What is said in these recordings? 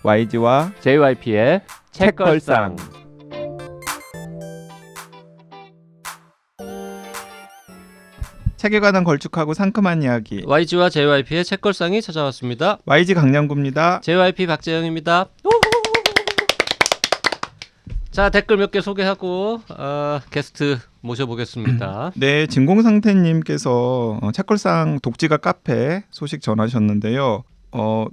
YG와 JYP의 책걸상. 책에 관한 걸쭉하고 상큼한 이야기. YG와 JYP의 책걸상이 찾아왔습니다. YG 강량구입니다. JYP 박재영입니다. 자, 댓글 몇 개 소개하고 게스트 모셔보겠습니다. 네, 진공상태님께서 책걸상 독지가 카페 소식 전하셨는데요.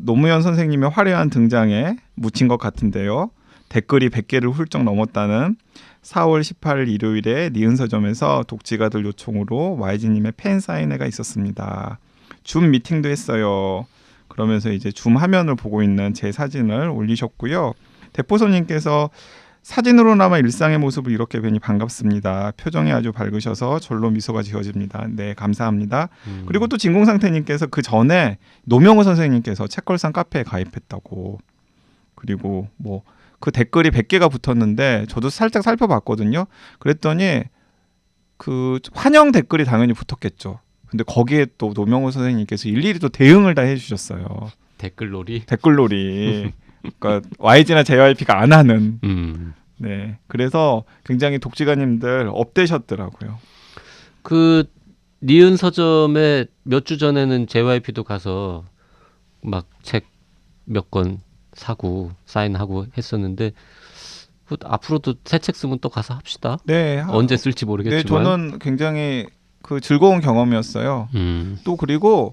노무현 선생님의 화려한 등장에 묻힌 것 같은데요. 댓글이 100개를 훌쩍 넘었다는 4월 18일 일요일에 니은서점에서 독지가들 요청으로 YG님의 팬 사인회가 있었습니다. 줌 미팅도 했어요. 그러면서 이제 줌 화면을 보고 있는 제 사진을 올리셨고요. 대포소님께서 사진으로나마 일상의 모습을 이렇게 뵈니 반갑습니다. 표정이 아주 밝으셔서 절로 미소가 지어집니다. 네, 감사합니다. 그리고 또 진공상태님께서 그 전에 노명호 선생님께서 책걸상 카페에 가입했다고. 그리고 뭐 그 댓글이 100개가 붙었는데 저도 살짝 살펴봤거든요. 그랬더니 그 환영 댓글이 당연히 붙었겠죠. 근데 거기에 또 노명호 선생님께서 일일이 또 대응을 다 해주셨어요. 댓글놀이. 그러니까 YG나 JYP가 안 하는. 네. 그래서 굉장히 독지가님들 업되셨더라고요. 그 니은 서점에 몇 주 전에는 JYP도 가서 막 책 몇 권 사고 사인하고 했었는데 앞으로도 새 책 쓰면 또 가서 합시다. 네. 언제 쓸지 모르겠지만. 네, 저는 굉장히 그 즐거운 경험이었어요. 또 그리고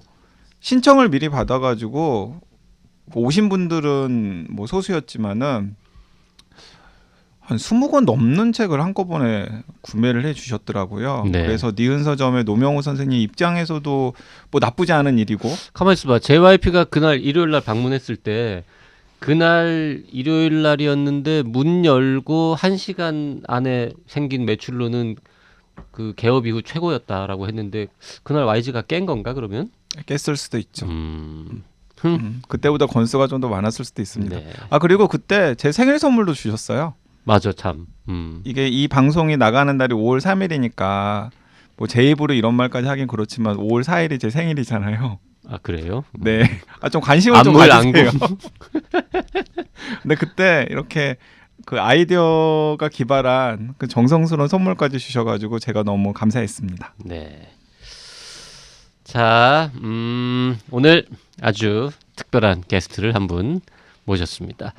신청을 미리 받아가지고 오신 분들은 뭐 소수였지만은 한 20권 넘는 책을 한꺼번에 구매를 해주셨더라고요. 네. 그래서 니은 서점의 노명호 선생님 입장에서도 뭐 나쁘지 않은 일이고. 가만히 있어봐. JYP가 그날 일요일 날 방문했을 때 그날 일요일 날이었는데 문 열고 1시간 안에 생긴 매출로는 그 개업 이후 최고였다라고 했는데 그날 YG가 깬 건가 그러면? 깼을 수도 있죠. 흠. 그때보다 건수가 좀 더 많았을 수도 있습니다. 네. 그리고 그때 제 생일 선물도 주셨어요. 맞아 참. 이게 이 방송이 나가는 날이 5월 3일이니까 뭐 제 입으로 이런 말까지 하긴 그렇지만 5월 4일이 제 생일이잖아요. 아 그래요? 네. 좀 관심을 좀 가지세요. 안구. 근데 그때 이렇게 그 아이디어가 기발한 그 정성스러운 선물까지 주셔가지고 제가 너무 감사했습니다. 네. 자, 오늘 아주 특별한 게스트를 한 분 모셨습니다.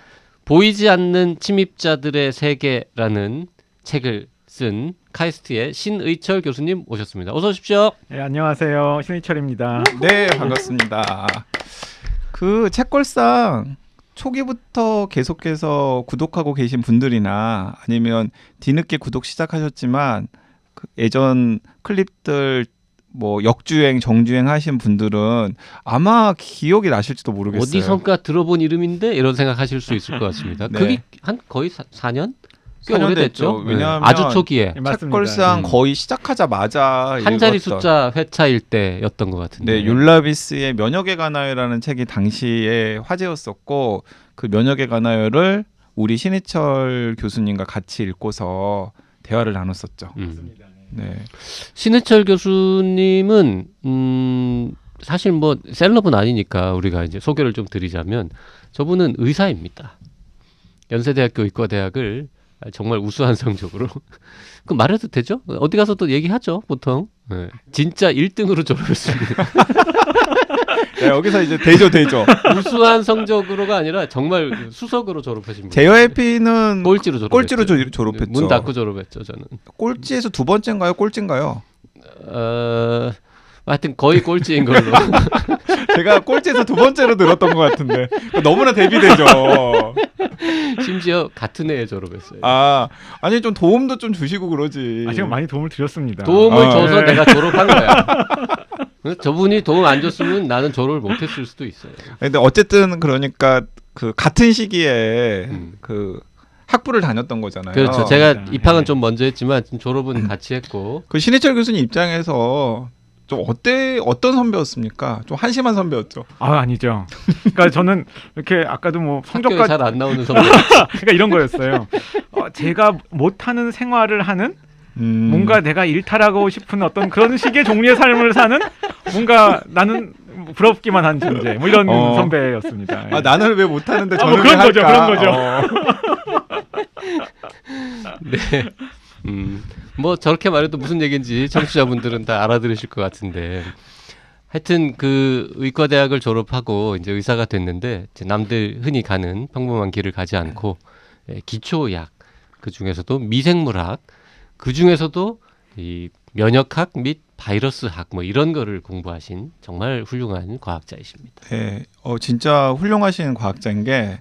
보이지 않는 침입자들의 세계라는 책을 쓴 카이스트의 신의철 교수님 오셨습니다. 어서 오십시오. 네, 안녕하세요. 신의철입니다. 네, 반갑습니다. 그 책걸상 초기부터 계속해서 구독하고 계신 분들이나 아니면 뒤늦게 구독 시작하셨지만 그 예전 클립들 뭐 역주행, 정주행 하신 분들은 아마 기억이 나실지도 모르겠어요. 어디선가 들어본 이름인데 이런 생각하실 수 있을 것 같습니다. 네. 그게 한 거의 4년? 꽤 4년 오래됐죠. 됐죠. 왜냐하면 아주 초기에 네, 맞습니다. 책걸상 거의 시작하자마자 한 자리 읽었던. 숫자 회차일 때였던 것 같은데. 네, 율라비스의 면역에 관하여라는 책이 당시에 화제였었고 그 면역에 관하여를 우리 신해철 교수님과 같이 읽고서 대화를 나눴었죠. 네. 신해철 교수님은 사실 뭐 셀럽은 아니니까 우리가 이제 소개를 좀 드리자면 저분은 의사입니다. 연세대학교 의과대학을 정말 우수한 성적으로 그 말해도 되죠? 어디 가서 또 얘기하죠 보통. 네. 진짜 1등으로 졸업했습니다. 네, 여기서 이제 대조. 우수한 성적으로가 아니라 정말 수석으로 졸업하신 분. JYP는 꼴찌로 졸업했죠. 꼴찌로 졸업했죠. 문 닫고 졸업했죠 저는. 꼴찌에서 두 번째인가요? 꼴찌인가요? 하여튼 거의 꼴찌인 걸로. 제가 꼴찌에서 두 번째로 들었던 것 같은데 너무나 대비되죠. 심지어 같은 해에 졸업했어요. 아니 좀 도움도 좀 주시고 그러지. 제가 많이 도움을 드렸습니다. 도움을 줘서 네. 내가 졸업한 거야. 저분이 도움 안 줬으면 나는 졸업을 못했을 수도 있어요. 근데 어쨌든 그러니까 그 같은 시기에 그 학부를 다녔던 거잖아요. 그렇죠. 제가 네. 입학은 좀 먼저 했지만 졸업은 같이 했고. 그 신해철 교수님 입장에서 좀 어떤 선배였습니까? 좀 한심한 선배였죠. 아니죠. 그러니까 저는 이렇게 아까도 뭐 학교에 성적까지 잘 안 나오는 선배. 그러니까 이런 거였어요. 제가 못하는 생활을 하는 뭔가 내가 일탈하고 싶은 어떤 그런 식의 종류의 삶을 사는 뭔가 나는 부럽기만 한 존재 뭐 이런 어. 선배였습니다. 예. 아 나는 왜 못하는데 아, 저는 뭐 그런 왜 거죠, 할까? 그런 거죠. 네. 뭐 저렇게 말해도 무슨 얘기인지 청취자분들은 다 알아들으실 것 같은데 하여튼 그 의과대학을 졸업하고 이제 의사가 됐는데 이제 남들 흔히 가는 평범한 길을 가지 않고 기초의학 그 중에서도 미생물학 그 중에서도 이 면역학 및 바이러스학 뭐 이런 거를 공부하신 정말 훌륭한 과학자이십니다. 네, 진짜 훌륭하신 과학자인 게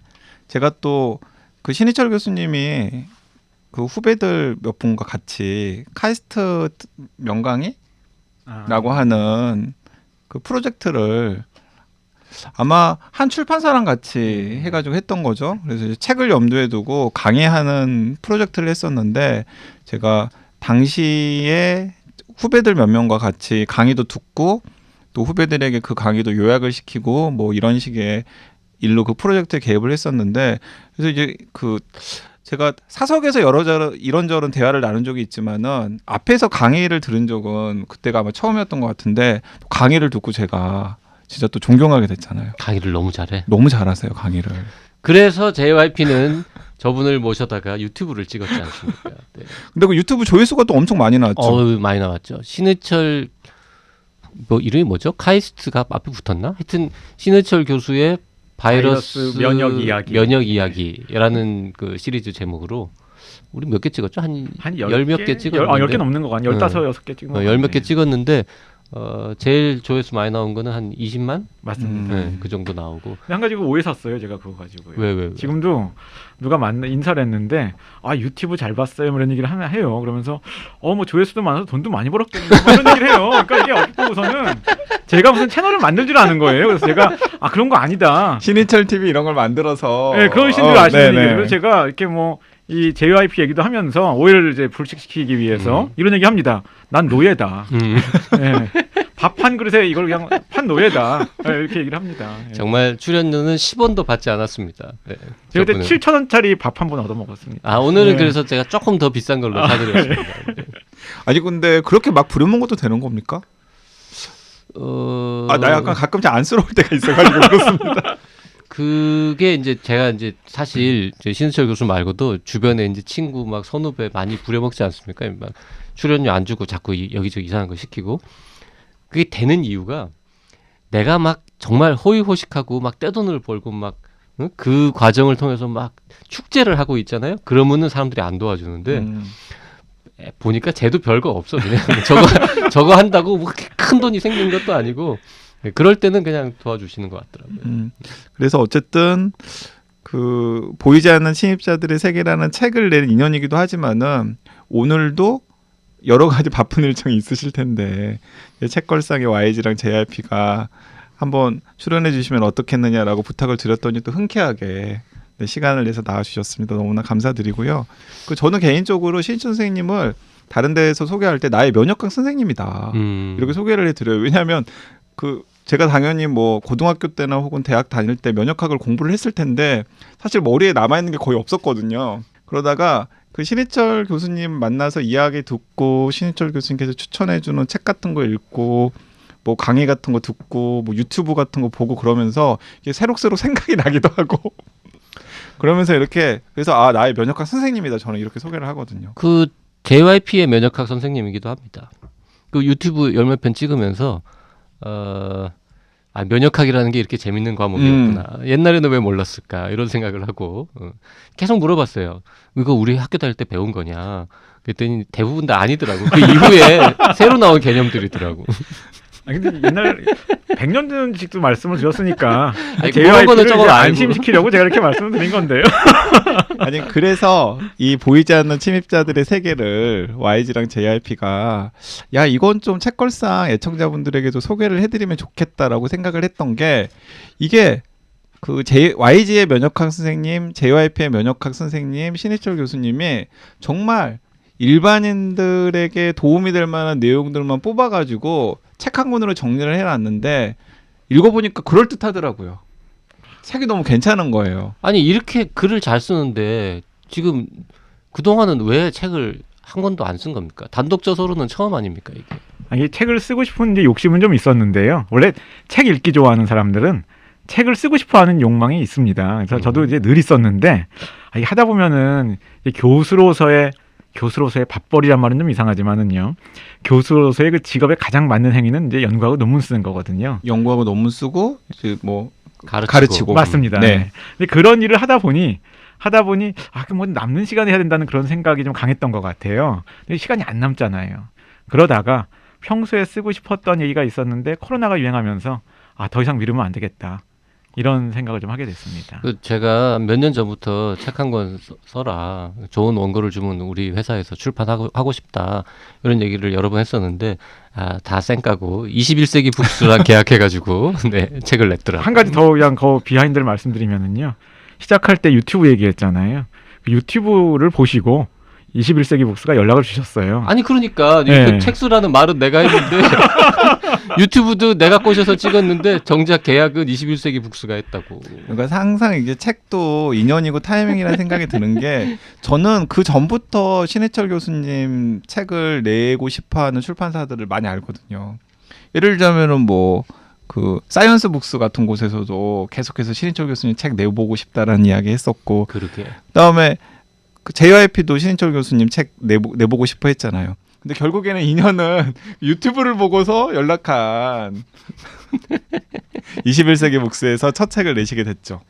제가 또 그 신희철 교수님이 그 후배들 몇 분과 같이 카이스트 명강의라고 아, 하는 그 프로젝트를 아마 한 출판사랑 같이 해가지고 했던 거죠. 그래서 이제 책을 염두에 두고 강의하는 프로젝트를 했었는데 제가 당시에 후배들 몇 명과 같이 강의도 듣고 또 후배들에게 그 강의도 요약을 시키고 뭐 이런 식의 일로 그 프로젝트에 개입을 했었는데 그래서 이제 그 제가 사석에서 이런저런 대화를 나눈 적이 있지만은 앞에서 강의를 들은 적은 그때가 아마 처음이었던 것 같은데 강의를 듣고 제가 진짜 또 존경하게 됐잖아요. 강의를 너무 잘해. 너무 잘하세요 강의를. 그래서 JYP는 저분을 모셔다가 유튜브를 찍었지 않습니까? 네. 근데 그 유튜브 조회수가 또 엄청 많이 나왔죠. 많이 나왔죠. 신해철 뭐 이름이 뭐죠? 카이스트가 앞에 붙었나? 하여튼 신해철 교수의 바이러스 면역 이야기. 면역 이야기라는 그 시리즈 제목으로 우리 몇 개 찍었죠? 한 열 몇 개 찍었는데. 10개 넘는 거 같아요. 15, 6개 찍은 거. 열 몇 개 찍었는데 제일 조회수 많이 나온 거는 한 20만? 맞습니다. 네, 그 정도 나오고. 근데 한 가지 그 오해 샀어요. 제가 그거 가지고요. 왜? 지금도 누가 인사를 했는데 아 유튜브 잘 봤어요. 뭐 이런 얘기를 하나 해요. 그러면서 뭐 조회수도 많아서 돈도 많이 벌었겠네. 뭐 이런 얘기를 해요. 그러니까 이게 어떻고서는 제가 무슨 채널을 만들 줄 아는 거예요. 그래서 제가 그런 거 아니다. 신인철 TV 이런 걸 만들어서 네, 그러신 줄 아시는 네네. 얘기예요. 그래서 제가 이렇게 이 JYP 얘기도 하면서 오해를 이제 불식시키기 위해서 이런 얘기 합니다. 난 노예다. 네. 밥 한 그릇에 이걸 그냥 판 노예다. 네, 이렇게 얘기를 합니다. 네. 정말 출연료는 10원도 받지 않았습니다. 네, 제가 그때 저분은. 7,000원짜리 밥 한 번 얻어 먹었습니다. 오늘은 네. 그래서 제가 조금 더 비싼 걸로 사드렸습니다. 네. 아니 근데 그렇게 막 부려먹어도 되는 겁니까? 나 약간 가끔 좀 안쓰러울 때가 있어가지고 그렇습니다. 그게 이제 제가 이제 사실 이제 신수철 교수 말고도 주변에 이제 친구 막 선후배 많이 부려먹지 않습니까? 막 출연료 안 주고 자꾸 여기저기 이상한 거 시키고 그게 되는 이유가 내가 막 정말 호의호식하고 막 떼돈을 벌고 막 그 과정을 통해서 막 축제를 하고 있잖아요. 그러면은 사람들이 안 도와주는데 보니까 쟤도 별거 없어 그냥 저거 한다고 뭐 큰 돈이 생긴 것도 아니고 그럴 때는 그냥 도와주시는 것 같더라고요. 그래서 어쨌든 그 보이지 않는 침입자들의 세계라는 책을 낸 인연이기도 하지만은 오늘도 여러 가지 바쁜 일정이 있으실 텐데 책걸상의 YG랑 JRP가 한번 출연해 주시면 어떻겠느냐라고 부탁을 드렸더니 또 흔쾌하게 시간을 내서 나와주셨습니다. 너무나 감사드리고요. 저는 개인적으로 신춘 선생님을 다른 데에서 소개할 때 나의 면역학 선생님이다 이렇게 소개를 해드려요. 왜냐하면 제가 당연히 뭐 고등학교 때나 혹은 대학 다닐 때 면역학을 공부를 했을 텐데 사실 머리에 남아있는 게 거의 없었거든요. 그러다가 그 신희철 교수님 만나서 이야기 듣고 신희철 교수님께서 추천해주는 책 같은 거 읽고 뭐 강의 같은 거 듣고 뭐 유튜브 같은 거 보고 그러면서 이게 새록새록 생각이 나기도 하고 그러면서 이렇게 그래서 나의 면역학 선생님이다 저는 이렇게 소개를 하거든요. 그 JYP의 면역학 선생님이기도 합니다. 그 유튜브 열몇 편 찍으면서 면역학이라는 게 이렇게 재밌는 과목이었구나. 옛날에는 왜 몰랐을까 이런 생각을 하고 계속 물어봤어요. 이거 우리 학교 다닐 때 배운 거냐? 그랬더니 대부분 다 아니더라고. 그 이후에 새로 나온 개념들이더라고. 근데 옛날 100년 전식도 말씀을 드렸으니까 그런 거는 JYP를 조금 알고. 안심시키려고 제가 이렇게 말씀을 드린 건데요. 아니 그래서 이 보이지 않는 침입자들의 세계를 YG랑 JRP가 이건 좀 책걸상 애청자분들에게도 소개를 해드리면 좋겠다라고 생각을 했던 게 이게 YG의 면역학 선생님, JYP의 면역학 선생님, 신희철 교수님이 정말 일반인들에게 도움이 될 만한 내용들만 뽑아가지고 책 한 권으로 정리를 해놨는데 읽어보니까 그럴듯하더라고요. 책이 너무 괜찮은 거예요. 아니 이렇게 글을 잘 쓰는데 지금 그동안은 왜 책을 한 권도 안 쓴 겁니까? 단독 저서로는 처음 아닙니까 이게? 이 책을 쓰고 싶은 이제 욕심은 좀 있었는데요. 원래 책 읽기 좋아하는 사람들은 책을 쓰고 싶어하는 욕망이 있습니다. 그래서 저도 이제 늘 있었는데 이게 하다 보면은 이제 교수로서의 밥벌이란 말은 좀 이상하지만은요. 교수로서의 그 직업에 가장 맞는 행위는 이제 연구하고 논문 쓰는 거거든요. 연구하고 논문 쓰고 이제 뭐 가르치고. 가르치고. 맞습니다. 네. 네. 근데 그런 일을 하다 보니 그럼 뭐 남는 시간에 해야 된다는 그런 생각이 좀 강했던 것 같아요. 근데 시간이 안 남잖아요. 그러다가 평소에 쓰고 싶었던 얘기가 있었는데 코로나가 유행하면서 더 이상 미루면 안 되겠다. 이런 생각을 좀 하게 됐습니다. 제가 몇 년 전부터 책 한 권 써라. 좋은 원고를 주면 우리 회사에서 출판하고 싶다. 이런 얘기를 여러 번 했었는데 다 쌩까고 21세기 북스랑 계약해가지고 네, 책을 냈더라고요. 한 가지 더 그냥 비하인드를 말씀드리면은요. 시작할 때 유튜브 얘기했잖아요. 그 유튜브를 보시고 21세기 북스가 연락을 주셨어요. 아니 그러니까 네. 그 책수라는 말은 내가 했는데 유튜브도 내가 꼬셔서 찍었는데 정작 계약은 21세기 북스가 했다고. 그러니까 항상 이게 책도 인연이고 타이밍이라는 생각이 드는 게 저는 그 전부터 신해철 교수님 책을 내고 싶어하는 출판사들을 많이 알거든요. 예를 들자면은 뭐 그 사이언스 북스 같은 곳에서도 계속해서 신해철 교수님 책 내보고 싶다라는 이야기 했었고, 그러게. 그다음에 그 JYP도 신해철 교수님 책 내보고 싶어 했잖아요. 근데 결국에는 인연은 유튜브를 보고서 연락한 21세기 북스에서 첫 책을 내시게 됐죠.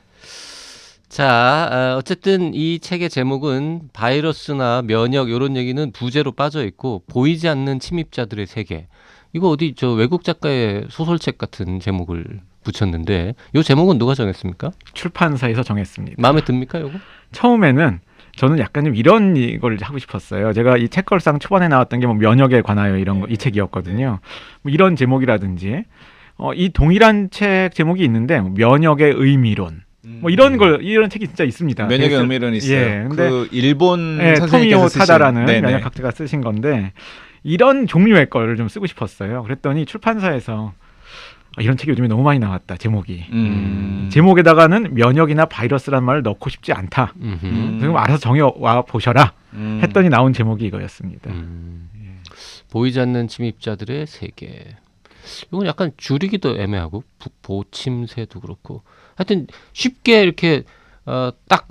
자, 어쨌든 이 책의 제목은 바이러스나 면역 이런 얘기는 부제로 빠져 있고 보이지 않는 침입자들의 세계. 이거 어디 저 외국 작가의 소설책 같은 제목을 붙였는데 이 제목은 누가 정했습니까? 출판사에서 정했습니다. 마음에 듭니까, 요거? 처음에는 저는 약간 좀 이런 걸 하고 싶었어요. 제가 이 책걸상 초반에 나왔던 게 뭐 면역에 관하여 이런 거, 이 책이었거든요. 뭐 이런 제목이라든지 이 동일한 책 제목이 있는데 면역의 의미론. 뭐 이런 책이 진짜 있습니다. 면역의 의미론 있어요. 예, 근데 그 일본 토미오 선생님께서 쓰신 타다라는 네네. 면역학자가 쓰신 건데 이런 종류의 거를 좀 쓰고 싶었어요. 그랬더니 출판사에서 이런 책이 요즘에 너무 많이 나왔다. 제목이. 제목에다가는 면역이나 바이러스란 말을 넣고 싶지 않다. 그럼 알아서 정해와 보셔라. 했더니 나온 제목이 이거였습니다. 보이지 않는 침입자들의 세계. 이건 약간 줄이기도 애매하고 보침새도 그렇고 하여튼 쉽게 이렇게 딱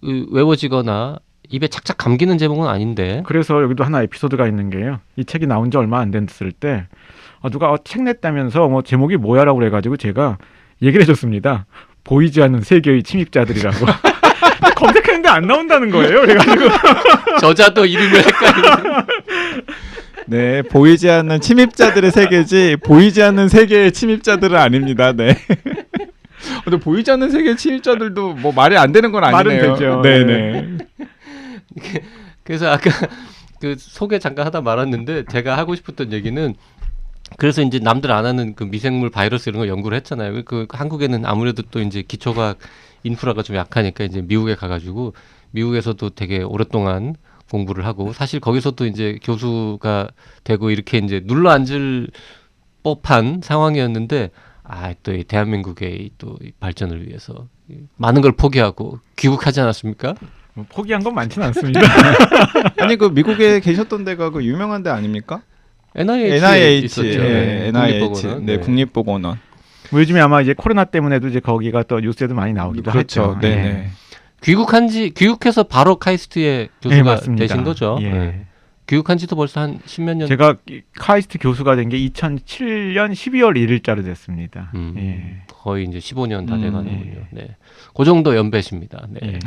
외워지거나 입에 착착 감기는 제목은 아닌데. 그래서 여기도 하나 에피소드가 있는 게요. 이 책이 나온 지 얼마 안 됐을 때 누가 책 냈다면서 뭐 제목이 뭐야라고 그래가지고 제가 얘기를 해줬습니다. 보이지 않는 세계의 침입자들이라고. 검색했는데 안 나온다는 거예요. 그래가지고 저자도 이름을 헷갈리는. 네, 보이지 않는 침입자들의 세계지 보이지 않는 세계의 침입자들은 아닙니다. 네. 근데 보이지 않는 세계의 침입자들도 뭐 말이 안 되는 건 아니네요. 말은 되죠. 네네. 그래서 아까 그 소개 잠깐 하다 말았는데 제가 하고 싶었던 얘기는 그래서 이제 남들 안 하는 그 미생물 바이러스 이런 거 연구를 했잖아요. 그 한국에는 아무래도 또 이제 기초과학 인프라가 좀 약하니까 이제 미국에 가가지고 미국에서도 되게 오랫동안 공부를 하고 사실 거기서도 이제 교수가 되고 이렇게 이제 눌러 앉을 법한 상황이었는데 또 이 대한민국의 또 이 발전을 위해서 많은 걸 포기하고 귀국하지 않았습니까? 뭐 포기한 건 많지는 않습니다. 아니 그 미국에 계셨던 데가 그 유명한 데 아닙니까? NIH 있었죠. 네, NIH. 국립보건원. 네, 국립보건원. 뭐 요즘에 아마 이제 코로나 때문에도 이제 거기가 또 뉴스에도 많이 나오기도 그렇죠. 하죠. 네. 예. 네. 귀국해서 바로 카이스트의 교수가 맞습니다. 되신 거죠. 예. 네. 귀국한 지도 벌써 한 10몇 년. 제가 카이스트 교수가 된 게 2007년 12월 1일자로 됐습니다. 거의 이제 15년 다 돼가는군요. 예. 네. 그 정도 연배십니다. 네. 예.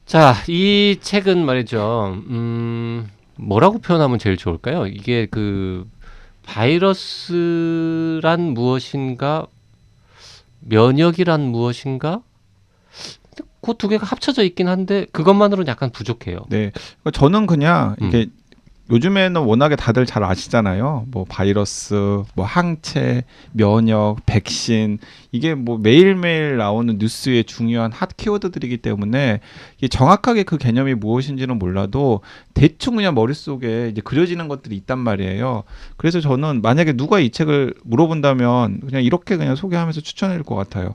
자, 이 책은 말이죠. 뭐라고 표현하면 제일 좋을까요? 이게 그 바이러스란 무엇인가, 면역이란 무엇인가? 그 두 개가 합쳐져 있긴 한데 그것만으로는 약간 부족해요. 네. 저는 그냥 이게 요즘에는 워낙에 다들 잘 아시잖아요. 뭐 바이러스, 뭐 항체, 면역, 백신 이게 뭐 매일매일 나오는 뉴스의 중요한 핫 키워드들이기 때문에 이게 정확하게 그 개념이 무엇인지는 몰라도 대충 그냥 머릿속에 이제 그려지는 것들이 있단 말이에요. 그래서 저는 만약에 누가 이 책을 물어본다면 그냥 이렇게 그냥 소개하면서 추천할 것 같아요.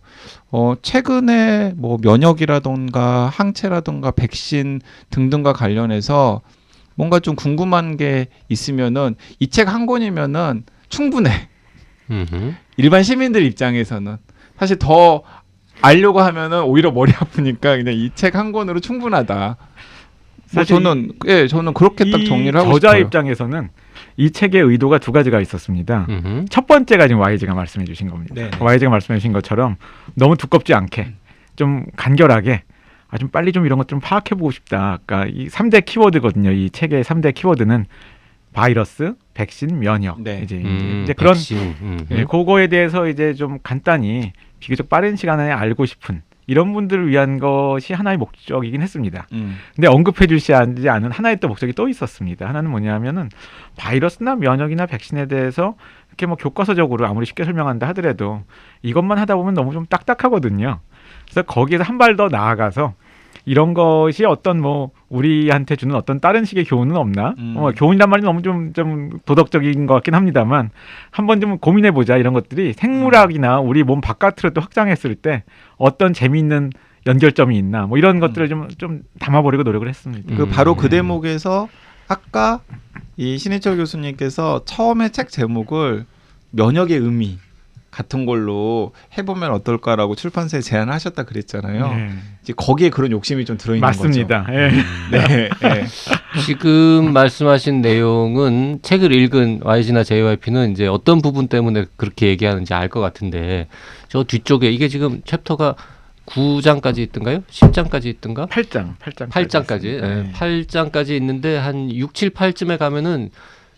최근에 뭐 면역이라던가 항체라던가 백신 등등과 관련해서 뭔가 좀 궁금한 게 있으면은 이 책 한 권이면은 충분해. 음흠. 일반 시민들 입장에서는 사실 더 알려고 하면은 오히려 머리 아프니까 그냥 이 책 한 권으로 충분하다. 뭐 사실 저는 그렇게 딱 정리를 하고 저자 싶어요. 입장에서는 이 책의 의도가 두 가지가 있었습니다. 음흠. 첫 번째가 지금 YG가 말씀해 주신 겁니다. 네네. YG가 말씀해 주신 것처럼 너무 두껍지 않게 좀 간결하게 좀 빨리 좀 이런 것 좀 파악해 보고 싶다. 그러니까 이 3대 키워드거든요. 이 책의 3대 키워드는 바이러스, 백신, 면역. 네. 이제 그런 백신. 예, 그거에 대해서 이제 좀 간단히 비교적 빠른 시간 안에 알고 싶은 이런 분들을 위한 것이 하나의 목적이긴 했습니다. 근데 언급해 주시지 않은 하나의 또 목적이 또 있었습니다. 하나는 뭐냐면은 바이러스나 면역이나 백신에 대해서 이렇게 뭐 교과서적으로 아무리 쉽게 설명한다 하더라도 이것만 하다 보면 너무 좀 딱딱하거든요. 그래서 거기에서 한 발 더 나아가서 이런 것이 어떤 뭐 우리한테 주는 어떤 다른 식의 교훈은 없나? 교훈이란 말이 너무 좀 도덕적인 것 같긴 합니다만 한번 좀 고민해 보자. 이런 것들이 생물학이나 우리 몸 바깥으로 또 확장했을 때 어떤 재미있는 연결점이 있나? 뭐 이런 것들을 좀 담아보려고 노력을 했습니다. 바로 그 대목에서 아까 이 신해철 교수님께서 처음에 책 제목을 면역의 의미 같은 걸로 해보면 어떨까라고 출판사에 제안하셨다 그랬잖아요. 예. 이제 거기에 그런 욕심이 좀 들어있는 맞습니다. 거죠. 예. 네, 네. 지금 말씀하신 내용은 책을 읽은 YG나 JYP는 이제 어떤 부분 때문에 그렇게 얘기하는지 알 것 같은데 저 뒤쪽에 이게 지금 챕터가 9장까지 있던가요? 10장까지 있던가? 8장까지. 네. 8장까지 있는데 한 6, 7, 8쯤에 가면은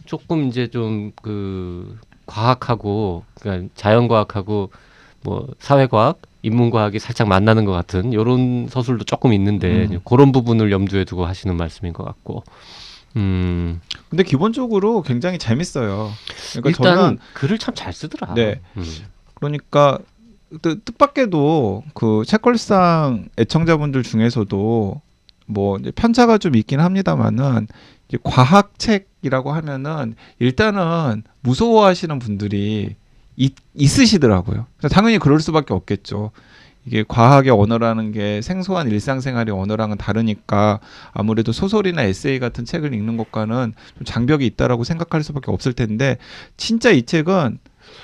조금 이제 좀 그 과학하고 그러니까 자연과학하고 뭐 사회과학, 인문과학이 살짝 만나는 것 같은 이런 서술도 조금 있는데 그런 부분을 염두에 두고 하시는 말씀인 것 같고. 근데 기본적으로 굉장히 재밌어요. 그러니까 일단 저는 글을 참 잘 쓰더라. 네. 그러니까 뜻밖에도 그 책걸상 애청자분들 중에서도 뭐 이제 편차가 좀 있긴 합니다만은 이제 과학책이라고 하면은 일단은 무서워하시는 분들이 있으시더라고요. 당연히 그럴 수밖에 없겠죠. 이게 과학의 언어라는 게 생소한 일상생활의 언어랑은 다르니까 아무래도 소설이나 에세이 같은 책을 읽는 것과는 좀 장벽이 있다라고 생각할 수밖에 없을 텐데 진짜 이 책은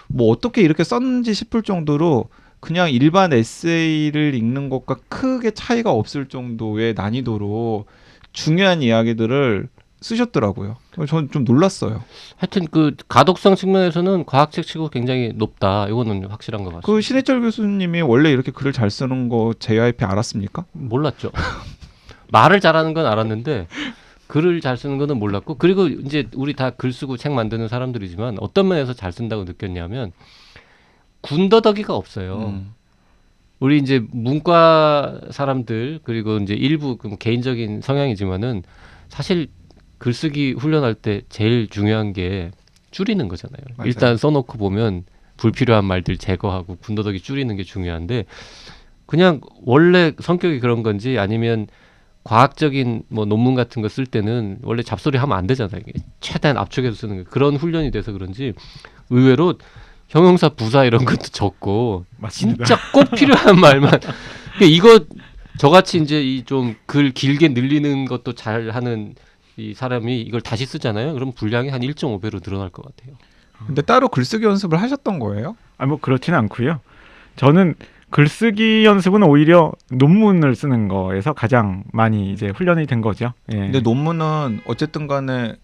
뭐 어떻게 이렇게 썼는지 싶을 정도로 그냥 일반 에세이를 읽는 것과 크게 차이가 없을 정도의 난이도로 중요한 이야기들을 쓰셨더라고요. 저는 좀 놀랐어요. 하여튼 그 가독성 측면에서는 과학책 치고 굉장히 높다. 이거는 확실한 것 같습니다. 그 신해철 교수님이 원래 이렇게 글을 잘 쓰는 거 JYP 알았습니까? 몰랐죠. 말을 잘하는 건 알았는데 글을 잘 쓰는 거는 몰랐고 그리고 이제 우리 다 글 쓰고 책 만드는 사람들이지만 어떤 면에서 잘 쓴다고 느꼈냐면 군더더기가 없어요. 우리 이제 문과 사람들 그리고 이제 일부 개인적인 성향이지만은 사실 글쓰기 훈련할 때 제일 중요한 게 줄이는 거잖아요. 맞아요. 일단 써놓고 보면 불필요한 말들 제거하고 군더더기 줄이는 게 중요한데 그냥 원래 성격이 그런 건지 아니면 과학적인 뭐 논문 같은 거 쓸 때는 원래 잡소리 하면 안 되잖아요. 이게 최대한 압축해서 쓰는 거. 그런 훈련이 돼서 그런지 의외로 형용사 부사 이런 것도 적고 맞습니다. 진짜 꼭 필요한 말만 이거 저같이 이제 이 좀 글 길게 늘리는 것도 잘 하는 이 사람이 이걸 다시 쓰잖아요. 그럼 분량이 한 1.5배로 늘어날 것 같아요. 근데 따로 글쓰기 연습을 하셨던 거예요? 뭐 그렇지는 않고요. 저는 글쓰기 연습은 오히려 논문을 쓰는 거에서 가장 많이 이제 훈련이 된 거죠. 예. 근데 논문은 어쨌든 간에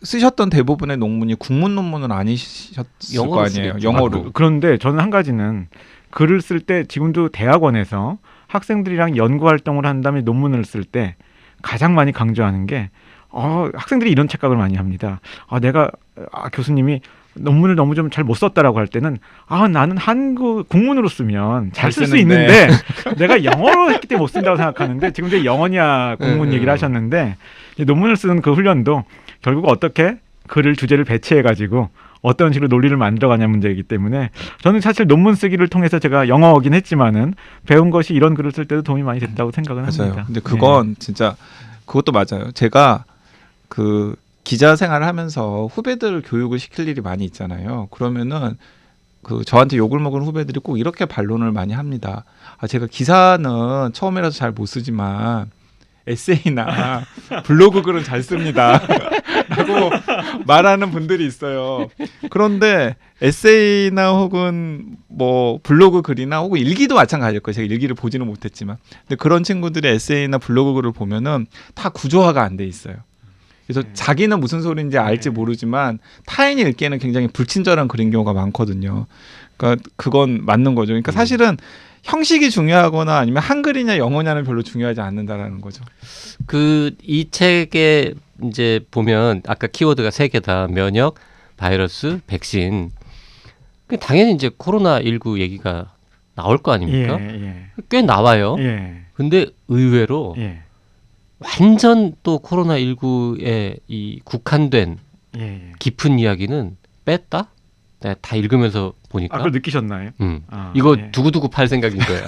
쓰셨던 대부분의 논문이 국문 논문은 아니셨을 영어로 거 아니에요. 쓰겠죠. 영어로. 그런데 저는 한 가지는 글을 쓸 때 지금도 대학원에서 학생들이랑 연구 활동을 한 다음에 논문을 쓸 때 가장 많이 강조하는 게 학생들이 이런 착각을 많이 합니다. 내가 교수님이 논문을 너무 좀 잘 못 썼다라고 할 때는 나는 한국 국문으로 쓰면 잘 쓸 수 있는데 내가 영어로 했기 때문에 못 쓴다고 생각하는데 지금 이제 영어냐 국문 얘기를 하셨는데 논문을 쓰는 그 훈련도 결국 어떻게 글을 주제를 배치해가지고 어떤 식으로 논리를 만들어가냐 문제이기 때문에 저는 사실 논문 쓰기를 통해서 제가 영어이긴 했지만은 배운 것이 이런 글을 쓸 때도 도움이 많이 됐다고 생각은 맞아요. 합니다. 근데 그건 진짜 그것도 맞아요. 제가 그 기자 생활을 하면서 후배들 교육을 시킬 일이 많이 있잖아요. 그러면은 그 저한테 욕을 먹은 후배들이 꼭 이렇게 반론을 많이 합니다. 제가 기사는 처음이라서 잘 못 쓰지만 에세이나 블로그 글은 잘 씁니다. 라고 말하는 분들이 있어요. 그런데 에세이나 혹은 뭐 블로그 글이나 혹은 일기도 마찬가지일 거예요. 제가 일기를 보지는 못했지만. 근데 그런 친구들의 에세이나 블로그 글을 보면은 다 구조화가 안 돼 있어요. 그래서 자기는 무슨 소리인지 알지 모르지만 타인이 읽기에는 굉장히 불친절한 글인 경우가 많거든요. 그러니까 그건 맞는 거죠. 그러니까 사실은 형식이 중요하거나 아니면 한글이냐 영어냐는 별로 중요하지 않는다라는 거죠. 그 이 책에 이제 보면 아까 키워드가 3개다. 면역, 바이러스, 백신. 그 당연히 이제 코로나19 얘기가 나올 거 아닙니까? 꽤 나와요. 근데 의외로 완전 또 코로나19에 이 국한된 깊은 이야기는 뺐다? 내가 다 읽으면서 보니까. 그걸 느끼셨나요? 이거 두고두고 팔 생각인 거야.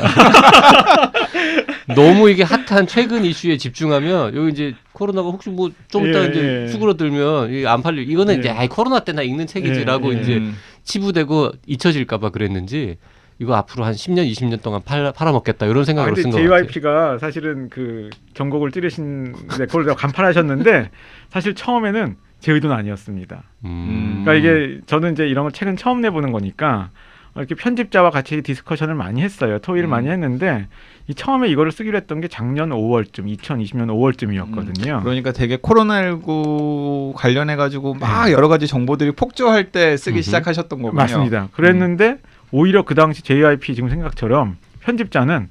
너무 이게 핫한 최근 이슈에 집중하면 여기 이제 코로나가 혹시 뭐 좀 이따 이제 수그러들면 이게 안 팔릴. 이거는 이제 코로나 때나 읽는 책이지라고 이제 치부되고 잊혀질까봐 그랬는지. 이거 앞으로 한 10년, 20년 동안 팔아먹겠다 이런 생각으로 쓴 것 같아요. JYP가 사실은 그 경곡을 찌르신데 그걸 간판하셨는데 사실 처음에는 제 의도는 아니었습니다. 그러니까 이게 저는 이제 이런 걸 책은 처음 내보는 거니까 이렇게 편집자와 같이 디스커션을 많이 했어요. 토의를 많이 했는데 이 처음에 이거를 쓰기로 했던 게 작년 5월쯤, 2020년 5월쯤이었거든요. 그러니까 되게 코로나19 관련해 가지고 막 여러 가지 정보들이 폭주할 때 쓰기 시작하셨던 거군요. 맞습니다. 그랬는데 오히려 그 당시 JYP 지금 생각처럼 편집자는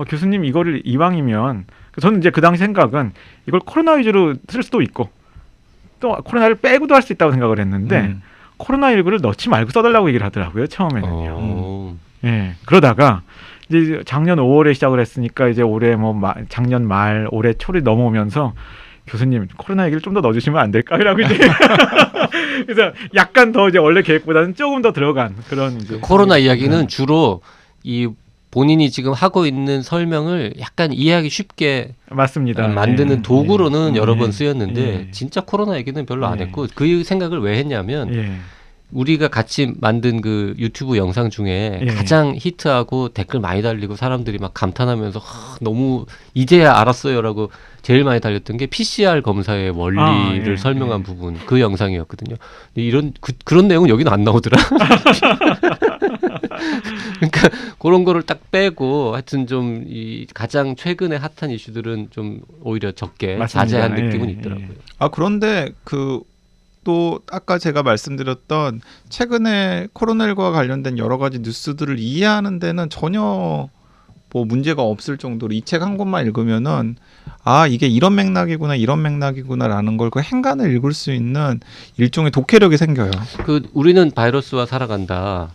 교수님 이거를 이왕이면 저는 이제 그 당시 생각은 이걸 코로나 위주로 쓸 수도 있고 또 코로나를 빼고도 할 수 있다고 생각을 했는데 코로나19를 넣지 말고 써달라고 얘기를 하더라고요. 처음에는요. 그러다가 이제 작년 5월에 시작을 했으니까 이제 올해 뭐 작년 말 올해 초를 넘어오면서 교수님 코로나 얘기를 좀 더 넣어주시면 안 될까요?라고 이제 그래서 약간 더 이제 원래 계획보다는 조금 더 들어간 그런 이제 코로나 이야기는 주로 이 본인이 지금 하고 있는 설명을 약간 이해하기 쉽게 맞습니다. 만드는 도구로는 여러 번 쓰였는데 진짜 코로나 얘기는 별로 안 했고 그 생각을 왜 했냐면 우리가 같이 만든 그 유튜브 영상 중에 가장 히트하고 댓글 많이 달리고 사람들이 막 감탄하면서 너무 이제야 알았어요라고 제일 많이 달렸던 게 PCR 검사의 원리를 설명한 부분 그 영상이었거든요. 이런 그런 내용은 여기는 안 나오더라. 그러니까 그런 거를 딱 빼고 하여튼 좀 이 가장 최근에 핫한 이슈들은 좀 오히려 적게 맞습니다. 자제한 느낌은 있더라고요. 그런데 또 아까 제가 말씀드렸던 최근에 코로나19와 관련된 여러 가지 뉴스들을 이해하는 데는 전혀 뭐 문제가 없을 정도로 이 책 한 권만 읽으면은 이게 이런 맥락이구나라는 걸 그 행간을 읽을 수 있는 일종의 독해력이 생겨요. 우리는 바이러스와 살아간다.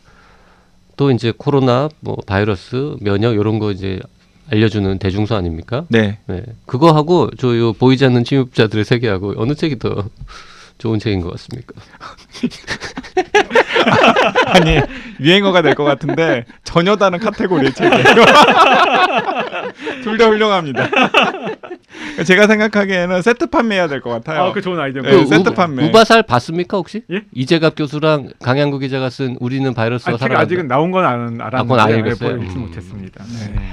또 이제 코로나, 뭐 바이러스, 면역 이런 거 이제 알려주는 대중서 아닙니까? 네. 그거 하고 요 보이지 않는 침입자들의 세계하고 어느 책이 더 좋은 책인 것 같습니까? 아니 유행어가 될 것 같은데 전혀 다른 카테고리의 책이에요. 둘 다 훌륭합니다. 제가 생각하기에는 세트 판매해야 될 것 같아요. 그 좋은 아이디어. 네, 세트 판매. 우바살 봤습니까 혹시? 예? 이재갑 교수랑 강양구 기자가 쓴 우리는 바이러스와 살아간다. 아직은 나온 건 알았는데 그건 안 읽었어요? 읽지 못했습니다.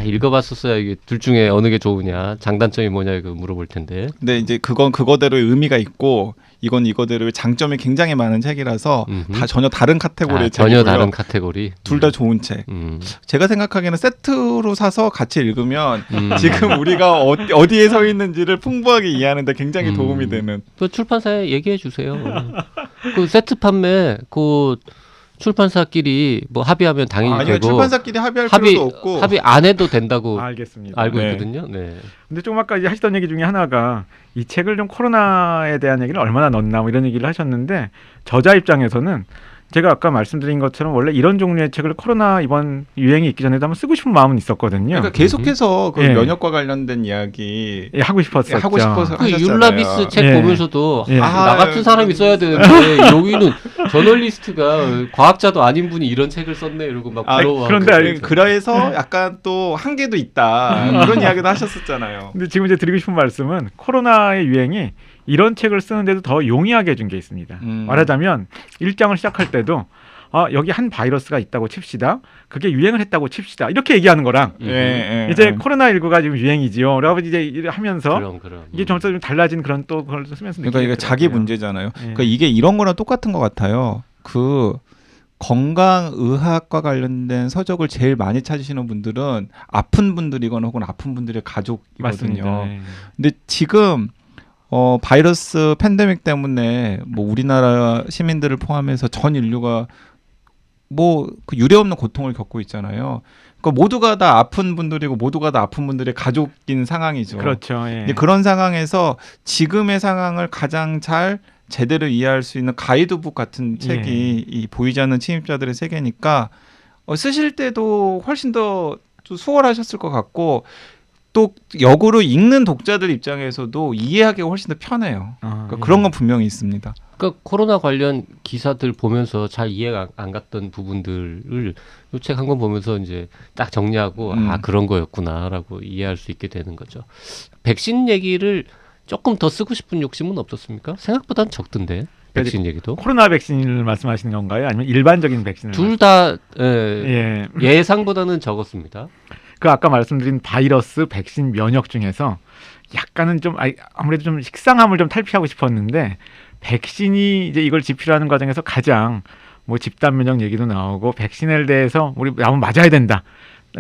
읽어봤었어야 이게 둘 중에 어느 게 좋으냐, 장단점이 뭐냐 이거 물어볼 텐데. 근데 이제 그건 그거대로의 의미가 있고 이건 이거대로의 장점이 굉장히 많은 책이라서 다 전혀 다른 카테고리의 책이고요. 전혀 다른 카테고리. 둘 다 좋은 책. 제가 생각하기에는 세트로 사서 같이 읽으면 지금 우리가 어디에 서 있는지를 풍부하게 이해하는 데 굉장히 도움이 되는. 그 출판사에 얘기해 주세요. 그 세트 판매 그 출판사끼리 뭐 합의하면 당연히 아니요, 되고 출판사끼리 합의할 필요도 없고 합의 안 해도 된다고 알겠습니다. 알고 네. 있거든요. 네. 근데 조금 아까 이제 하시던 얘기 중에 하나가 이 책을 좀 코로나에 대한 얘기를 얼마나 넣나 뭐 이런 얘기를 하셨는데 저자 입장에서는 제가 아까 말씀드린 것처럼 원래 이런 종류의 책을 코로나 이번 유행이 있기 전에도 한번 쓰고 싶은 마음은 있었거든요. 그러니까 계속해서 그 예. 면역과 관련된 이야기 하고 싶었었죠. 하고 싶어서 그 하셨잖아요. 율라비스 책 예. 보면서도 예. 나 같은 사람이 써야 되는데 여기는 저널리스트가 과학자도 아닌 분이 이런 책을 썼네 이러고 막 부러워하고. 그런데 그래서 약간 또 한계도 있다 그런 이야기도 하셨었잖아요. 근데 지금 이제 드리고 싶은 말씀은 코로나의 유행이 이런 책을 쓰는데도 더 용이하게 해준 게 있습니다. 말하자면 일장을 시작할 때도 여기 한 바이러스가 있다고 칩시다. 그게 유행을 했다고 칩시다. 이렇게 얘기하는 거랑 이제 코로나19가 지금 유행이지요. 라고 이제 하면서 그럼. 이게 점점 좀 달라진 그런 또 그걸 쓰면서 그러니까 이게 자기 문제잖아요. 예. 그러니까 이게 이런 거랑 똑같은 것 같아요. 그 건강의학과 관련된 서적을 제일 많이 찾으시는 분들은 아픈 분들이거나 혹은 아픈 분들의 가족이거든요. 맞습니다. 예. 근데 지금 바이러스 팬데믹 때문에 뭐 우리나라 시민들을 포함해서 전 인류가 뭐 그 유례없는 고통을 겪고 있잖아요. 그러니까 모두가 다 아픈 분들이고 모두가 다 아픈 분들의 가족인 상황이죠. 그렇죠. 예. 근데 그런 상황에서 지금의 상황을 가장 잘 제대로 이해할 수 있는 가이드북 같은 책이 이 보이지 않는 침입자들의 세계니까 쓰실 때도 훨씬 더 수월하셨을 것 같고 또 역으로 읽는 독자들 입장에서도 이해하기가 훨씬 더 편해요. 그러니까 그런 건 분명히 있습니다. 그러니까 코로나 관련 기사들 보면서 잘 이해가 안 갔던 부분들을 이 책 한 권 보면서 이제 딱 정리하고 그런 거였구나라고 이해할 수 있게 되는 거죠. 백신 얘기를 조금 더 쓰고 싶은 욕심은 없었습니까? 생각보다는 적던데 백신 얘기도. 코로나 백신을 말씀하시는 건가요? 아니면 일반적인 백신을? 둘 다 예. 예상보다는 적었습니다. 그 아까 말씀드린 바이러스, 백신, 면역 중에서 약간은 좀 아무래도 좀 식상함을 좀 탈피하고 싶었는데 백신이 이제 이걸 집필하는 과정에서 가장 뭐 집단 면역 얘기도 나오고 백신에 대해서 우리 한번 맞아야 된다.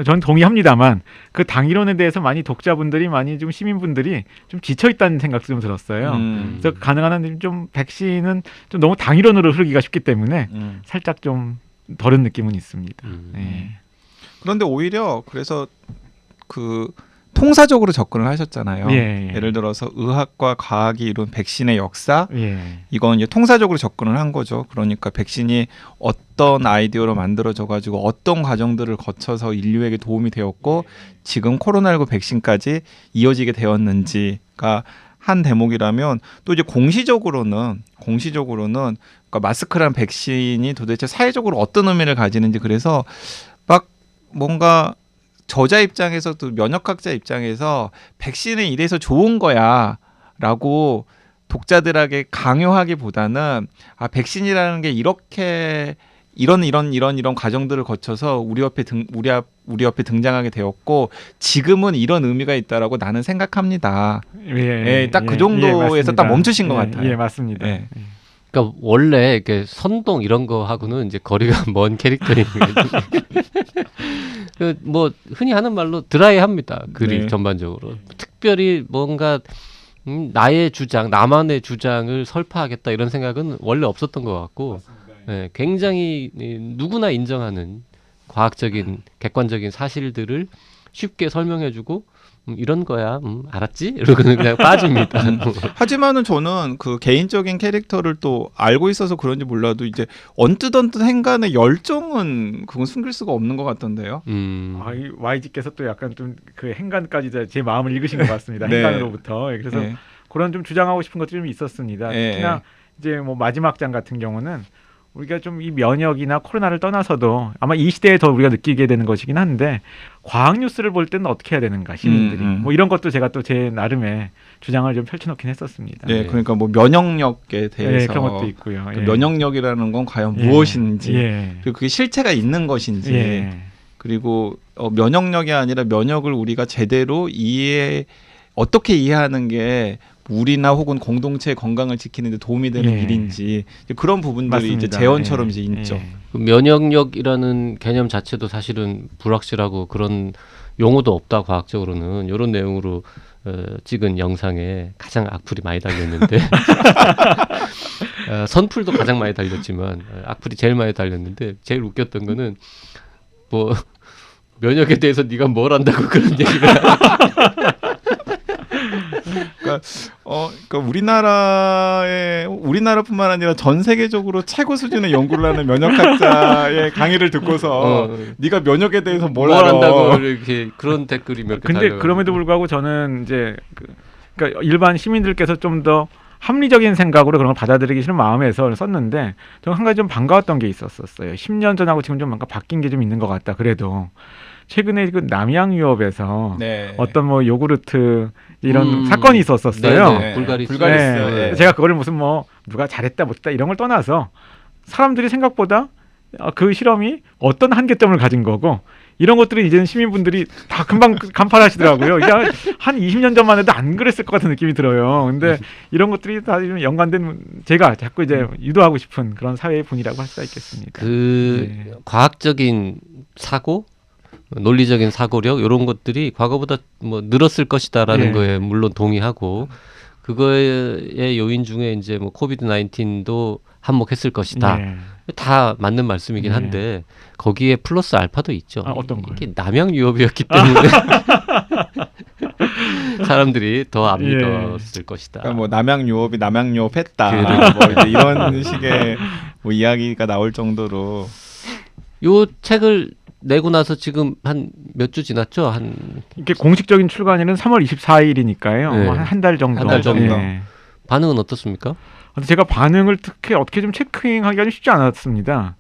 전 동의합니다만 그 당이론에 대해서 많이 독자분들이 많이 좀 시민분들이 좀 지쳐 있다는 생각도 좀 들었어요. 그래서 가능한 한 좀 백신은 좀 너무 당이론으로 흐르기가 쉽기 때문에 살짝 좀 덜은 느낌은 있습니다. 네. 그런데 오히려 그래서 그 통사적으로 접근을 하셨잖아요. 예를 들어서 의학과 과학이 이룬 백신의 역사, 이건 이제 통사적으로 접근을 한 거죠. 그러니까 백신이 어떤 아이디어로 만들어져 가지고 어떤 과정들을 거쳐서 인류에게 도움이 되었고 지금 코로나19 백신까지 이어지게 되었는지가 한 대목이라면 또 이제 공시적으로는 그러니까 마스크란 백신이 도대체 사회적으로 어떤 의미를 가지는지 그래서 막 뭔가 저자 입장에서도 면역학자 입장에서 백신은 이래서 좋은 거야라고 독자들에게 강요하기보다는 백신이라는 게 이렇게 이런 과정들을 거쳐서 우리 옆에 등장하게 되었고 지금은 이런 의미가 있다라고 나는 생각합니다. 딱 그 정도에서 딱 멈추신 것 같아요. 예, 맞습니다. 예. 그러니까 원래 이렇게 선동 이런 거 하고는 이제 거리가 먼 캐릭터인 뭐 흔히 하는 말로 드라이합니다. 글이 전반적으로 특별히 뭔가 나의 주장, 나만의 주장을 설파하겠다 이런 생각은 원래 없었던 것 같고 굉장히 누구나 인정하는 과학적인 객관적인 사실들을 쉽게 설명해주고 이런 거야. 알았지? 이러고는 그냥 빠집니다. 하지만은 저는 그 개인적인 캐릭터를 또 알고 있어서 그런지 몰라도 이제 언뜻 행간의 열정은 그건 숨길 수가 없는 것 같던데요. 이 YG께서 또 약간 좀 그 행간까지 제 마음을 읽으신 것 같습니다. 행간으로부터. 그래서 그런 좀 주장하고 싶은 것들이 좀 있었습니다. 특히나 이제 뭐 마지막 장 같은 경우는 우리가 좀 이 면역이나 코로나를 떠나서도 아마 이 시대에 더 우리가 느끼게 되는 것이긴 한데 과학 뉴스를 볼 때는 어떻게 해야 되는가 시민들이 뭐 이런 것도 제가 또 제 나름의 주장을 좀 펼쳐놓긴 했었습니다. 그러니까 뭐 면역력에 대해서 그런 것도 있고요. 그 면역력이라는 건 과연 무엇인지 그리고 그게 실체가 있는 것인지 그리고 면역력이 아니라 면역을 우리가 제대로 어떻게 이해하는 게 우리나 혹은 공동체의 건강을 지키는 데 도움이 되는 일인지 그런 부분들이 맞습니다. 이제 재원처럼 이제 있죠. 면역력이라는 개념 자체도 사실은 불확실하고 그런 용어도 없다 과학적으로는 이런 내용으로 찍은 영상에 가장 악플이 많이 달렸는데 선풀도 가장 많이 달렸지만 악플이 제일 많이 달렸는데 제일 웃겼던 거는 뭐 면역에 대해서 네가 뭘 안다고 그런 얘기를 그러니까 우리나라뿐만 아니라 전 세계적으로 최고 수준의 연구를 하는 면역학자의 강의를 듣고서 네가 면역에 대해서 뭘 안다고 이렇게 그런 댓글이 몇 개 달려요. 근데 그럼에도 불구하고 저는 이제 그러니까 일반 시민들께서 좀 더 합리적인 생각으로 그런 걸 받아들이기 싫은 마음에서 썼는데 저는 한 가지 좀 반가웠던 게 있었어요. 10년 전하고 지금 좀 뭔가 바뀐 게 좀 있는 것 같다. 그래도 최근에 그 남양 유업에서 어떤 뭐 요구르트 이런 사건이 있었었어요. 불가리스. 제가 그거를 무슨 뭐 누가 잘했다 못했다 이런 걸 떠나서 사람들이 생각보다 그 실험이 어떤 한계점을 가진 거고 이런 것들은 이제는 시민분들이 다 금방 간파하시더라고요. 이게 한 20년 전만 해도 안 그랬을 것 같은 느낌이 들어요. 근데 이런 것들이 다 좀 연관된 제가 자꾸 이제 유도하고 싶은 그런 사회의 분이라고 할 수가 있겠습니다. 네. 과학적인 사고, 논리적인 사고력 이런 것들이 과거보다 뭐 늘었을 것이다라는 네. 거에 물론 동의하고 그거의 요인 중에 이제 뭐 코비드 19도 한몫했을 것이다. 네. 다 맞는 말씀이긴 네. 한데 거기에 플러스 알파도 있죠. 어떤 거요? 이게 남양 유업이었기 때문에 사람들이 더 안 예. 믿었을 것이다. 그러니까 뭐 남양 유업이 남양 유업했다. 그래. 뭐 이제 이런 식의 뭐 이야기가 나올 정도로 요 책을 내고 나서 지금 한 몇 주 지났죠? 한 이게 공식적인 출간일은 3월 24일이니까요. 네. 한 달 정도. 한달 정도. 네. 반응은 어떻습니까? 근데 제가 반응을 특히 어떻게 좀 체크하기가 좀 쉽지 않았습니다.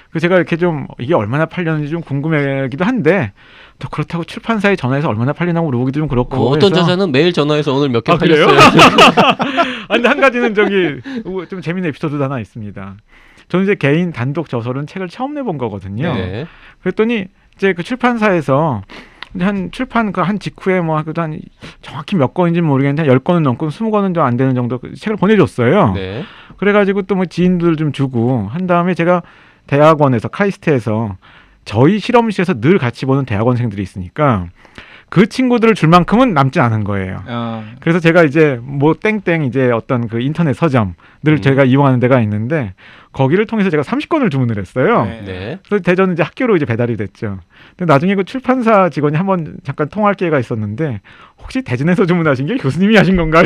그 제가 이렇게 좀 이게 얼마나 팔렸는지 좀 궁금하기도 한데 또 그렇다고 출판사에 전화해서 얼마나 팔리나 물어보기도 좀 그렇고. 그 어떤 해서 저자는 매일 전화해서 오늘 몇 개 그래요? 팔렸어요. 근데 한 가지는 저기 좀 재밌는 에피소드도 하나 있습니다. 저는 이제 개인 단독 저서는 책을 처음 내본 거거든요. 네. 그랬더니 이제 그 출판사에서 한 출판 그 한 직후에 뭐 그래도 한 정확히 몇 권인지는 모르겠는데 10권은 넘고 20권은 좀 안 되는 정도 그 책을 보내줬어요. 네. 그래가지고 또 뭐 지인들 좀 주고 한 다음에 제가 대학원에서 카이스트에서 저희 실험실에서 늘 같이 보는 대학원생들이 있으니까 그 친구들을 줄 만큼은 남지 않은 거예요. 그래서 제가 이제 뭐 땡땡 이제 어떤 그 인터넷 서점들 제가 이용하는 데가 있는데 거기를 통해서 제가 30권을 주문을 했어요. 네. 네. 그래서 대전 이제 학교로 이제 배달이 됐죠. 근데 나중에 그 출판사 직원이 한번 잠깐 통화할 기회가 있었는데 혹시 대전에서 주문하신 게 교수님이 하신 건가요?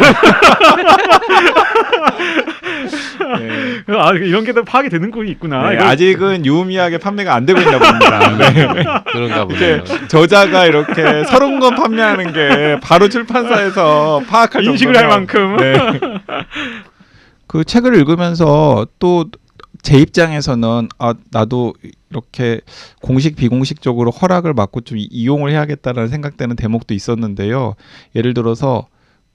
네. 아 이런 게 다 파악이 되는 거 있구나. 네, 이걸- 아직은 유의미하게 판매가 안 되고 있나 봅니다. 네. 그런가 보네요. 저자가 이렇게 30권 판매하는 게 바로 출판사에서 파악할 인식을 할 만큼. 네. 그 책을 읽으면서 또 제 입장에서는 나도 이렇게 공식 비공식적으로 허락을 받고 좀 이용을 해야겠다라는 생각되는 대목도 있었는데요. 예를 들어서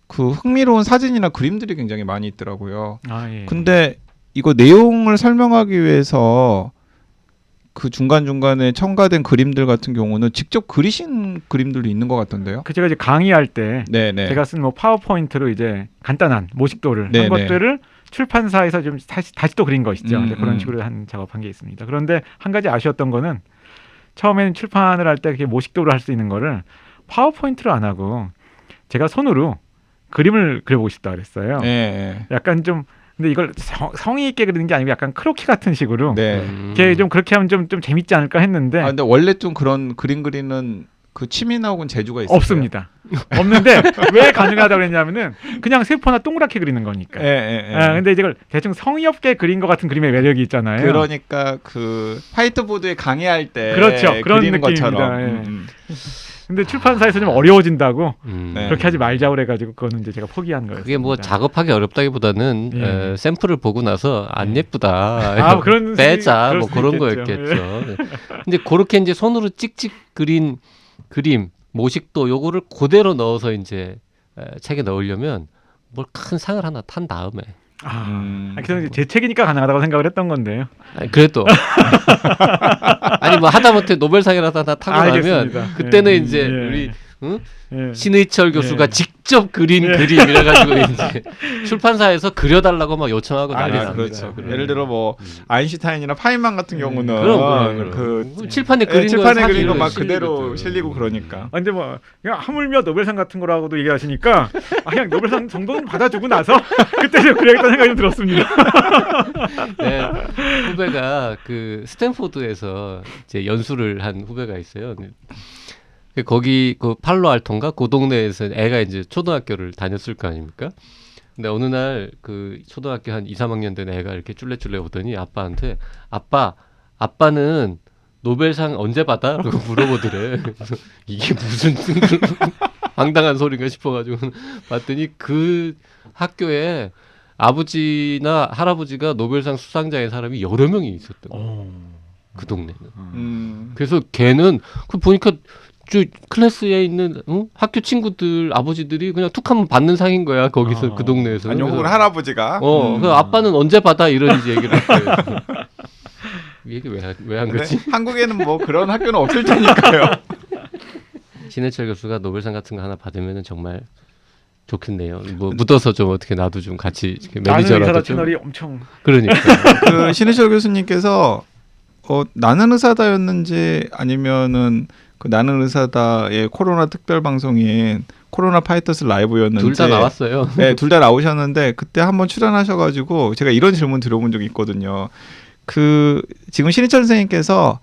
그 흥미로운 사진이나 그림들이 굉장히 많이 있더라고요. 예. 근데 이거 내용을 설명하기 위해서 그 중간중간에 첨가된 그림들 같은 경우는 직접 그리신 그림들도 있는 것 같던데요. 그 제가 이제 강의할 때 네네. 제가 쓴 뭐 파워포인트로 이제 간단한 모식도를 네네. 한 것들을 출판사에서 좀 다시 또 그린 거 있죠. 이제 그런 음. 식으로 한 작업한 게 있습니다. 그런데 한 가지 아쉬웠던 거는 처음에는 출판을 할 때 이렇게 모식도로 할 수 있는 거를 파워포인트로 안 하고 제가 손으로 그림을 그려보고 싶다 그랬어요. 네. 약간 좀 근데 이걸 성의 있게 그리는 게 아니고 약간 크로키 같은 식으로 네. 이렇게 좀 그렇게 하면 좀 재밌지 않을까 했는데 근데 원래 좀 그런 그림 그리는 그 취미나 혹은 재주가 있어요. 없습니다. 없는데 왜 가능하다고 그랬냐면은 그냥 세포나 동그랗게 그리는 거니까. 근데 이걸 대충 성의 없게 그린 것 같은 그림의 매력이 있잖아요. 그러니까 그 화이트보드에 강의할 때 그렇죠. 그런 그리는 느낌입니다. 것처럼. 예. 근데 출판사에서 좀 어려워진다고 네. 그렇게 하지 말자고 그래가지고 그거는 이제 제가 포기한 거였습니다. 그게 뭐 작업하기 어렵다기보다는 예. 샘플을 보고 나서 안 예쁘다. 아, 그런 빼자. 그럴 뭐 수도 그런 있겠죠. 거였겠죠. 네. 근데 그렇게 이제 손으로 찍찍 그린 그림, 모식도 요거를 그대로 넣어서 이제 책에 넣으려면 뭘 큰 상을 하나 탄 다음에. 그래서 제 책이니까 가능하다고 생각을 했던 건데요. 아니, 그래도 아니 뭐 하다못해 노벨상이라도 하나 타고 나면 알겠습니다. 그때는 예. 이제 예. 우리 응? 예. 신의철 교수가 예. 직접 그린 그림 이래가지고 이제 출판사에서 그려달라고 막 요청하고 난리 아, 납니다. 그렇죠. 그래요. 예를 들어 뭐 아인슈타인이나 파인만 같은 경우는 그럼. 그 칠판에 그린 칠판에 거 그린 거 막 사진을 그대로 실리거든. 실리고 그러니까. 근데 뭐 그냥 하물며 노벨상 같은 거라고도 얘기하시니까 그냥 노벨상 정도는 받아주고 나서 그때 좀 그래야겠다는 생각이 좀 들었습니다. 네, 후배가 그 스탠포드에서 이제 연수를 한 후배가 있어요. 거기 그 팔로알토인가 그 동네에서 애가 이제 초등학교를 다녔을 거 아닙니까? 근데 어느 날 그 초등학교 한 2, 3학년 된 애가 이렇게 쫄래쫄래 오더니 아빠한테 아빠는 노벨상 언제 받아? 라고 물어보더래. 그래서 이게 무슨 황당한 소리인가 싶어가지고 봤더니 그 학교에 아버지나 할아버지가 노벨상 수상자인 사람이 여러 명이 있었던 거예요. 그 동네는. 그래서 걔는 그 보니까 저 클래스에 있는 학교 친구들 아버지들이 그냥 툭하면 받는 상인 거야 거기서 그 동네에서. 아니 혹은 할아버지가. 그 아빠는 언제 받아 이런 이제 얘기를 했어요. 얘기 왜 한 근데 거지? 한국에는 뭐 그런 학교는 없을 테니까요. 신해철 교수가 노벨상 같은 거 하나 받으면은 정말 좋겠네요. 뭐 묻어서 좀 어떻게 나도 좀 같이 이렇게 나는 매니저라도 의사다 좀. 채널이 엄청 그러니까. 그 신해철 교수님께서 나는 의사다였는지 아니면은 그 나는 의사다의 코로나 특별 방송인 코로나 파이터스 라이브였는지 둘 다 나왔어요. 네, 둘 다 나오셨는데 그때 한번 출연하셔가지고 제가 이런 질문 드려본 적이 있거든요. 그 지금 신해철 선생님께서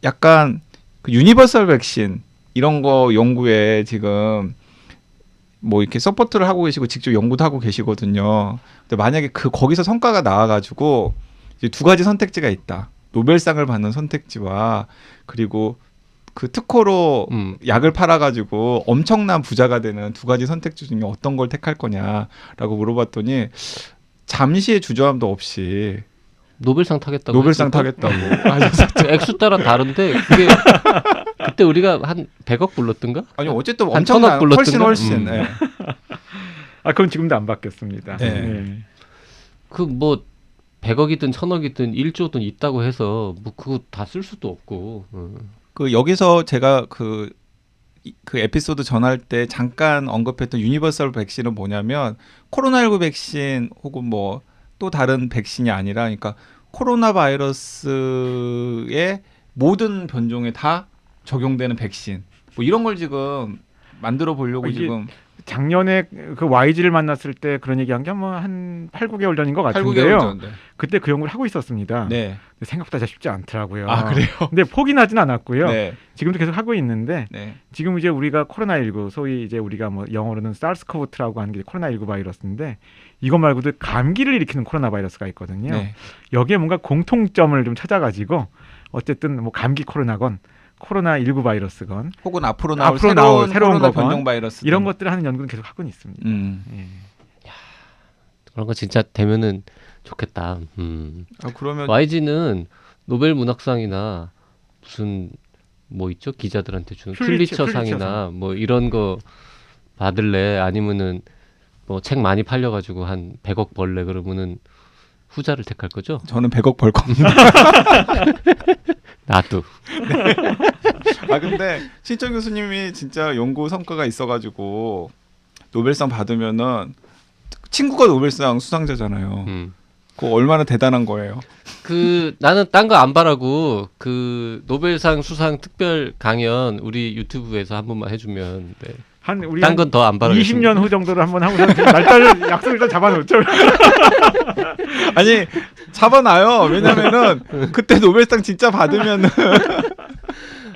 약간 그 유니버설 백신 이런 거 연구에 지금 뭐 이렇게 서포트를 하고 계시고 직접 연구도 하고 계시거든요. 근데 만약에 거기서 성과가 나와가지고 이제 두 가지 선택지가 있다. 노벨상을 받는 선택지와 그리고 그 특허로 약을 팔아가지고 엄청난 부자가 되는 두 가지 선택지 중에 어떤 걸 택할 거냐라고 물어봤더니 잠시의 주저함도 없이 노벨상 타겠다고. 노벨상 타겠다고 하셨어요. 액수 따라 다른데 그게 그때 우리가 한 100억 불렀던가? 아니 어쨌든 한 엄청난 천억 훨씬 불렀던가? 훨씬. 네. 그건 지금도 안 바뀌었습니다. 네. 네. 그 뭐 100억이든 1000억이든 1조든 있다고 해서 뭐 그거 다 쓸 수도 없고. 그 여기서 제가 그 에피소드 전할 때 잠깐 언급했던 유니버설 백신은 뭐냐면 코로나19 백신 혹은 뭐 또 다른 백신이 아니라 그러니까 코로나 바이러스의 모든 변종에 다 적용되는 백신 뭐 이런 걸 지금 만들어 보려고 이게 지금 작년에 그 YG를 만났을 때 그런 얘기한 게 뭐 한 8, 9개월 전인 것 8, 9개월 같은데요. 전. 네. 그때 그 연구를 하고 있었습니다. 네. 근데 생각보다 쉽지 않더라고요. 아 그래요? 근데 포기하진 않았고요. 네. 지금도 계속 하고 있는데 네. 지금 이제 우리가 코로나19 소위 이제 우리가 뭐 영어로는 사르스코브2라고 하는 게 코로나19 바이러스인데 이거 말고도 감기를 일으키는 코로나 바이러스가 있거든요. 네. 여기에 뭔가 공통점을 좀 찾아가지고 어쨌든 뭐 감기 코로나건 코로나19 바이러스건 혹은 앞으로 앞으로 나올 나올 새로운 코로나 거건 변종 바이러스 이런 것들을 하는 연구는 계속 하고 있습니다. 예. 그런 거 진짜 되면은 좋겠다. 그러면 YG는 노벨 문학상이나 무슨 뭐 있죠? 기자들한테 주는 플리처상이나 뭐 이런 거 받을래? 아니면은 뭐 책 많이 팔려가지고 한 100억 벌래? 그러면은 후자를 택할 거죠? 저는 100억 벌 겁니다. 나도. 근데 신천 교수님이 진짜 연구 성과가 있어가지고 노벨상 받으면은 친구가 노벨상 수상자잖아요. 그거 얼마나 대단한 거예요. 그 나는 딴 거 안 바라고 그 노벨상 수상 특별 강연 우리 유튜브에서 한 번만 해주면 네. 한 우리 딴 건 더 안 바라고 20년 후 정도를 한번 하고서 날짜를 약속을 일단 잡아놓죠. 아니 잡아놔요. 왜냐면은 그때 노벨상 진짜 받으면은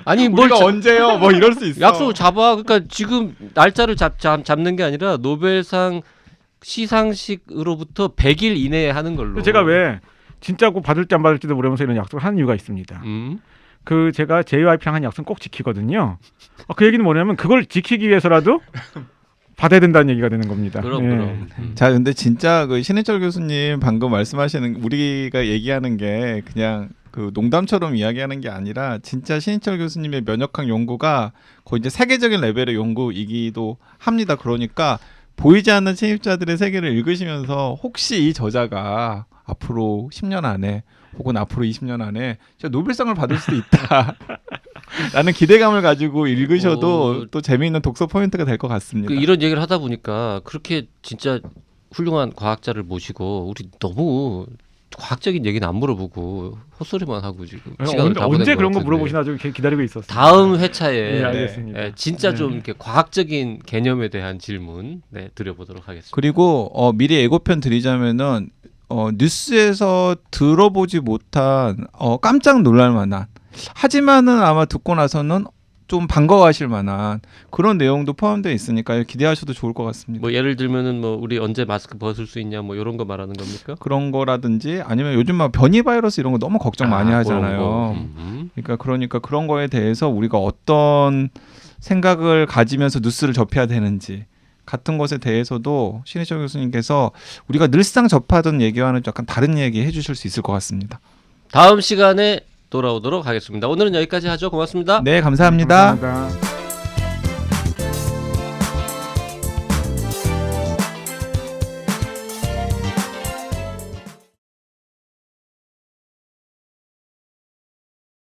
아니 뭘 우리가 언제요? 뭐 이럴 수 있어. 약속을 잡아. 그러니까 지금 날짜를 잡는 게 아니라 노벨상 시상식으로부터 100일 이내에 하는 걸로. 제가 왜 진짜 꼭 받을지 안 받을지도 모르면서 이런 약속을 하는 이유가 있습니다. 그 제가 JYP랑 한 약속 꼭 지키거든요. 그 얘기는 뭐냐면 그걸 지키기 위해서라도 받아야 된다는 얘기가 되는 겁니다. 그럼. 자, 근데 진짜 그 신해철 교수님 방금 말씀하시는 우리가 얘기하는 게 그냥 그 농담처럼 이야기하는 게 아니라 진짜 신해철 교수님의 면역학 연구가 거의 이제 세계적인 레벨의 연구이기도 합니다. 그러니까 보이지 않는 침입자들의 세계를 읽으시면서 혹시 이 저자가 앞으로 10년 안에 혹은 앞으로 20년 안에 진짜 노벨상을 받을 수도 있다. 라는 기대감을 가지고 읽으셔도 또 재미있는 독서 포인트가 될 것 같습니다. 이런 얘기를 하다 보니까 그렇게 진짜 훌륭한 과학자를 모시고 우리 너무 과학적인 얘기는 안 물어보고 헛소리만 하고 지금 시간을 다 보낸 언제 것 그런 거 같은데. 물어보시나 좀 기다리고 있었어요. 다음 회차에 네, 알겠습니다. 진짜 네. 좀 이렇게 과학적인 개념에 대한 질문 드려보도록 하겠습니다. 그리고 미리 예고편 드리자면은 뉴스에서 들어보지 못한 깜짝 놀랄 만한 하지만은 아마 듣고 나서는 좀 반가워하실 만한 그런 내용도 포함되어 있으니까 기대하셔도 좋을 것 같습니다. 뭐 예를 들면은 뭐 우리 언제 마스크 벗을 수 있냐 뭐 이런 거 말하는 겁니까? 그런 거라든지 아니면 요즘 막 변이 바이러스 이런 거 너무 걱정 많이 하잖아요. 그러니까 그런 거에 대해서 우리가 어떤 생각을 가지면서 뉴스를 접해야 되는지 같은 것에 대해서도 신해철 교수님께서 우리가 늘상 접하던 얘기와는 약간 다른 얘기 해주실 수 있을 것 같습니다. 다음 시간에 돌아오도록 하겠습니다. 오늘은 여기까지 하죠. 고맙습니다. 네, 감사합니다. 감사합니다.